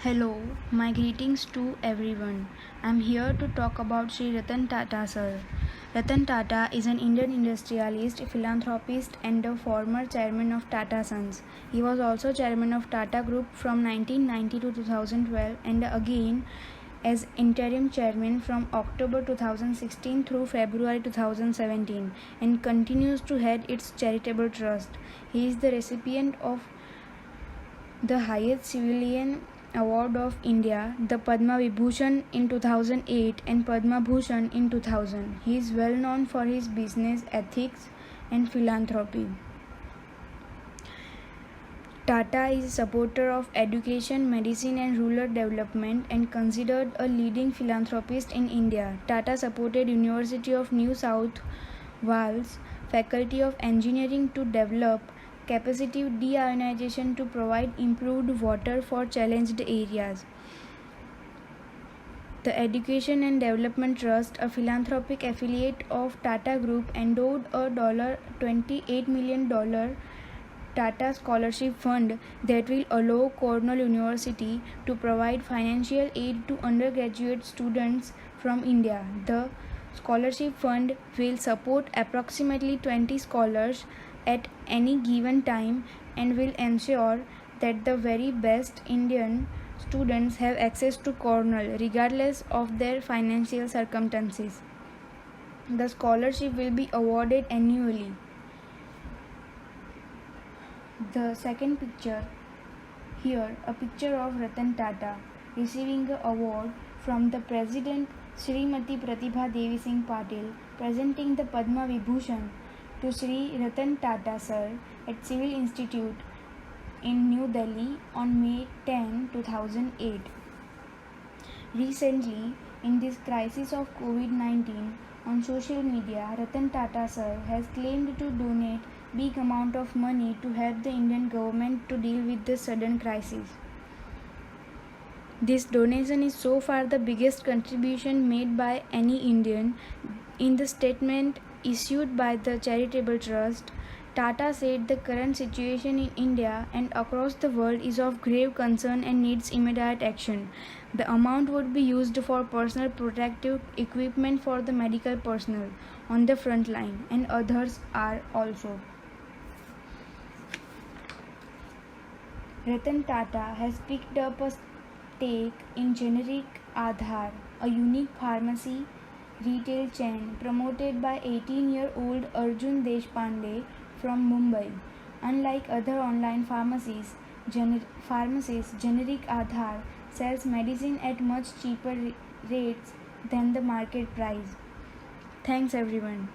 Hello, my greetings to everyone. I'm here to talk about Sri Ratan Tata sir. Ratan Tata is an Indian industrialist, philanthropist and a former chairman of Tata Sons. He was also chairman of Tata Group from 1990 to 2012 and again as interim chairman from October 2016 through February 2017 and continues to head its charitable trust. He is the recipient of the highest civilian award of India, the Padma Vibhushan in 2008 and Padma Bhushan in 2000. He is well known for his business ethics and philanthropy. Tata is a supporter of education, medicine and rural development and considered a leading philanthropist in India. Tata supported University of New South Wales Faculty of Engineering to develop capacity deionization to provide improved water for challenged areas. The Education and Development Trust, a philanthropic affiliate of Tata Group, endowed a $28 million Tata Scholarship Fund that will allow Cornell University to provide financial aid to undergraduate students from India. The scholarship fund will support approximately 20 scholars at any given time and will ensure that the very best Indian students have access to Cornell regardless of their financial circumstances. The scholarship will be awarded annually. The second picture here, a picture of Ratan Tata receiving an award from the President Srimati Pratibha Devi Singh Patil, presenting the Padma Vibhushan to Sri Ratan Tata sir at Civil Institute in New Delhi on May 10, 2008. Recently, in this crisis of COVID-19, on social media, Ratan Tata sir has claimed to donate big amount of money to help the Indian government to deal with the sudden crisis. This donation is so far the biggest contribution made by any Indian. In the statement issued by the charitable trust, Tata said the current situation in India and across the world is of grave concern and needs immediate action. The amount would be used for personal protective equipment for the medical personnel on the front line, and others are also. Ratan Tata has picked up a stake in generic Aadhaar, a unique pharmacy retail chain promoted by 18-year-old Arjun Deshpande from Mumbai. Unlike other online pharmacies, generic Aadhaar sells medicine at much cheaper rates than the market price. Thanks everyone.